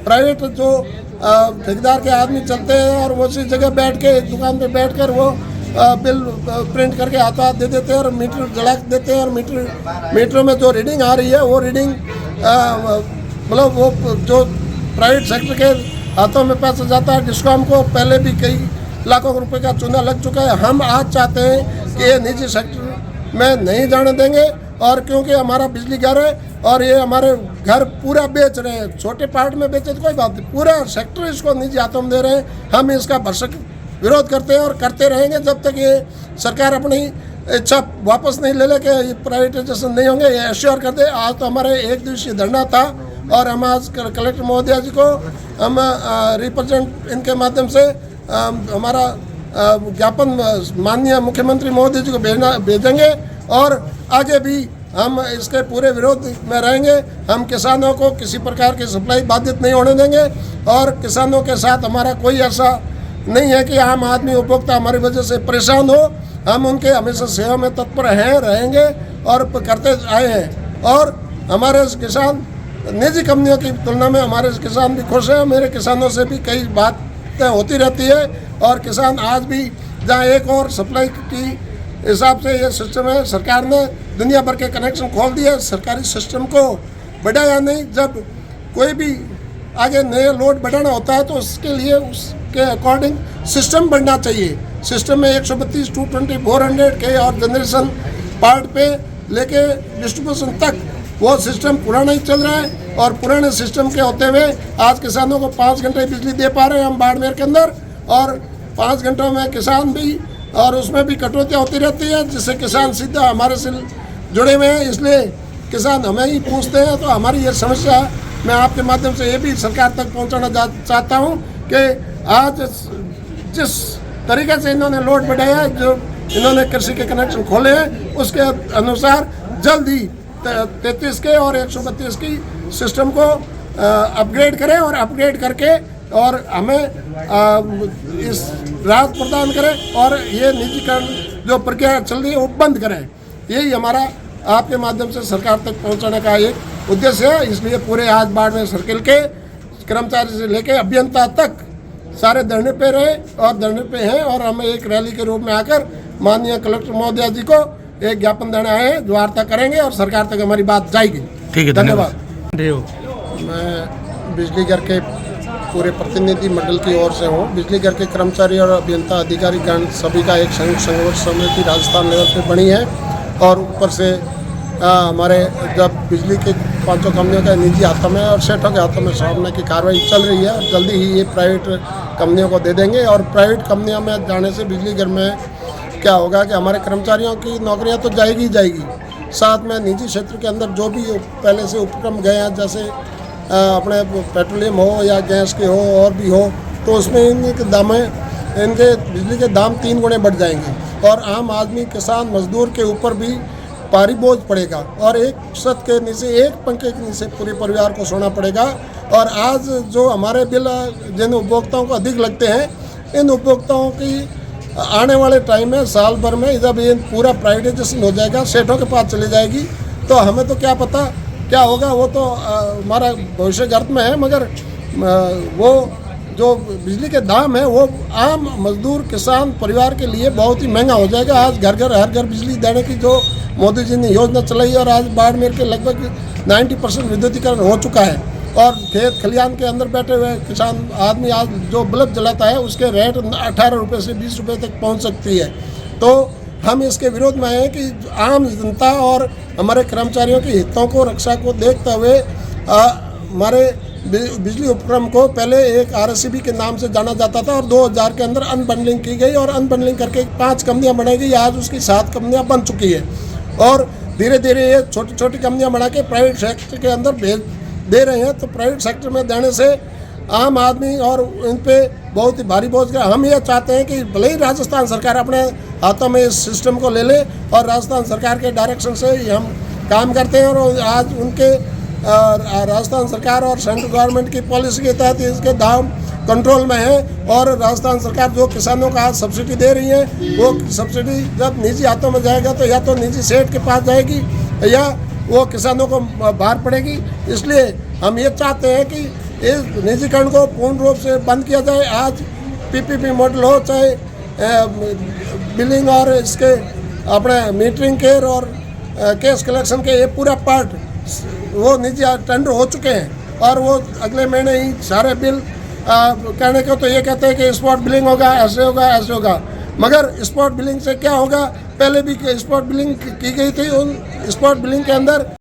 Private जो ठेकेदार के आदमी चलते हैं और वो उसी जगह बैठ के दुकान पे बैठ कर वो बिल प्रिंट करके हाथों हाथ दे देते हैं और मीटर जला देते हैं और मीटर में जो रीडिंग आ रही है वो रीडिंग मतलब वो जो प्राइवेट सेक्टर के हाथों में पैसा जाता है। डिस्कॉम को पहले भी कई लाखों रुपए का चूना लग चुका है। हम आज चाहते हैं कि ये निजी सेक्टर में नहीं जाने देंगे और क्योंकि हमारा बिजली घर है और ये हमारे घर पूरा बेच रहे हैं, छोटे पार्ट में बेचे तो कोई बात नहीं, पूरा सेक्टर इसको निजी हाथों में दे रहे हैं। हम इसका भरसक विरोध करते हैं और करते रहेंगे जब तक ये सरकार अपनी इच्छा वापस नहीं ले कि प्राइवेटाइजेशन नहीं होंगे, ये एश्योर कर दे। आज तो हमारे 1 दिवसीय धरना था और हम आज कलेक्टर महोदया जी को हम रिप्रेजेंट इनके माध्यम से हमारा ज्ञापन माननीय मुख्यमंत्री महोदय जी को भेजेंगे और आगे भी हम इसके पूरे विरोध में रहेंगे। हम किसानों को किसी प्रकार की सप्लाई बाधित नहीं होने देंगे और किसानों के साथ हमारा कोई ऐसा नहीं है कि आम आदमी उपभोक्ता हमारी वजह से परेशान हो। हम उनके हमेशा सेवा में तत्पर हैं, रहेंगे और करते आए हैं और हमारे किसान निजी कंपनियों की तुलना में हमारे किसान भी खुश हैं। मेरे किसानों से भी कई बातें होती रहती है और किसान आज भी जहाँ एक और सप्लाई की हिसाब से ये सिस्टम है, सरकार ने दुनिया भर के कनेक्शन खोल दिए, सरकारी सिस्टम को बढ़ाया नहीं। जब कोई भी आगे नए लोड बढ़ाना होता है तो उसके लिए उसके अकॉर्डिंग सिस्टम बढ़ना चाहिए। सिस्टम में 132, 220, 400 के और जनरेशन पार्ट पे लेके डिस्ट्रीब्यूशन तक वो सिस्टम पुराना ही चल रहा है और पुराने सिस्टम के होते हुए आज किसानों को 5 घंटे बिजली दे पा रहे हैं हम बाड़मेर के अंदर और 5 घंटों में किसान भी और उसमें भी कटौतियाँ होती रहती है जिससे किसान सीधा हमारे से जुड़े हुए हैं। इसलिए किसान हमें ही पूछते हैं तो हमारी ये समस्या मैं आपके माध्यम से ये भी सरकार तक पहुंचाना चाहता हूं कि आज जिस तरीके से इन्होंने लोड बढ़ाया है, जो इन्होंने कृषि के कनेक्शन खोले हैं उसके अनुसार जल्द ही 33 के और 132 की सिस्टम को अपग्रेड करें और अपग्रेड करके और हमें इस राहत प्रदान करें और ये निजीकरण जो प्रक्रिया चल रही है वो बंद करें। यही हमारा आपके माध्यम से सरकार तक पहुंचाने का एक उद्देश्य है। इसलिए पूरे आज बाड़मेर सर्किल के कर्मचारी से लेकर अभियंता तक सारे धरने पे रहे और धरने पे हैं और हम एक रैली के रूप में आकर माननीय कलेक्टर महोदया जी को एक ज्ञापन देने आए हैं जो वार्ता करेंगे और सरकार तक हमारी बात जाएगी। ठीक है, धन्यवाद। मैं बिजली घर के पूरे प्रतिनिधि मंडल की ओर से हूँ। बिजली घर के कर्मचारी और अभियंता अधिकारी गण सभी का एक संयुक्त संघर्ष समिति राजस्थान लेवल पे बनी है और ऊपर से हमारे जब बिजली के 5 कंपनियों का निजी हाथों में और सेठों के हाथों में सौंपने की कार्रवाई चल रही है। जल्दी ही ये प्राइवेट कंपनियों को दे देंगे और प्राइवेट कंपनियों में जाने से बिजली घर में क्या होगा कि हमारे कर्मचारियों की नौकरियां तो जाएगी ही जाएगी, साथ में निजी क्षेत्र के अंदर जो भी पहले से उपक्रम गए हैं जैसे अपने पेट्रोलियम हो या गैस के हो और भी हो तो उसमें इनके बिजली के दाम 3 गुने बढ़ जाएंगे और आम आदमी किसान मजदूर के ऊपर भी भारी बोझ पड़ेगा और एक छत के नीचे एक पंखे के नीचे पूरे परिवार को सोना पड़ेगा। और आज जो हमारे बिल जिन उपभोक्ताओं को अधिक लगते हैं इन उपभोक्ताओं की आने वाले टाइम में साल भर में जब ये पूरा प्राइवेटाइजेशन हो जाएगा, सेठों के पास चली जाएगी तो हमें तो क्या पता क्या होगा, वो तो हमारा भविष्य गर्त में है। मगर वो जो बिजली के दाम है वो आम मजदूर किसान परिवार के लिए बहुत ही महंगा हो जाएगा। आज घर हर घर बिजली देने की जो मोदी जी ने योजना चलाई और आज बाड़मेर के लगभग 90% विद्युतीकरण हो चुका है और खेत खलिहान के अंदर बैठे हुए किसान आदमी आज जो बल्ब जलाता है उसके रेट 18 रुपये से 20 रुपये तक पहुंच सकती है। तो हम इसके विरोध में आए कि आम जनता और हमारे कर्मचारियों के हितों को रक्षा को देखते हुए हमारे बिजली उपक्रम को पहले एक RSCB के नाम से जाना जाता था और 2000 के अंदर अनबंडलिंग की गई और अनबंडलिंग करके 5 कंपनियां बनाई गई। आज उसकी 7 कंपनियां बन चुकी है और धीरे धीरे ये छोटी छोटी कंपनियां बना के प्राइवेट सेक्टर के अंदर भेज दे रहे हैं। तो प्राइवेट सेक्टर में देने से आम आदमी और इन पे बहुत ही भारी बोझ गया। हम ये चाहते हैं कि भले ही राजस्थान सरकार अपने हाथों में इस सिस्टम को ले ले और राजस्थान सरकार के डायरेक्शन से ही हम काम करते हैं और आज उनके राजस्थान सरकार और सेंट्रल गवर्नमेंट की पॉलिसी के तहत इसके दाम कंट्रोल में है और राजस्थान सरकार जो किसानों का आज सब्सिडी दे रही है वो सब्सिडी जब निजी हाथों में जाएगा तो या तो निजी सेठ के पास जाएगी या वो किसानों को बाहर पड़ेगी। इसलिए हम ये चाहते हैं कि इस निजीकरण को पूर्ण रूप से बंद किया जाए। आज पीपीपी मॉडल हो, चाहे बिलिंग और इसके अपने मीटरिंग केयर और केस कलेक्शन के ये पूरा पार्ट वो निजी टेंडर हो चुके हैं और वो अगले महीने ही सारे बिल कहने को तो ये कहते हैं कि स्पॉट बिलिंग होगा, ऐसे होगा, ऐसे होगा, मगर स्पॉट बिलिंग से क्या होगा? पहले भी स्पॉट बिलिंग की गई थी। उन स्पॉट बिलिंग के अंदर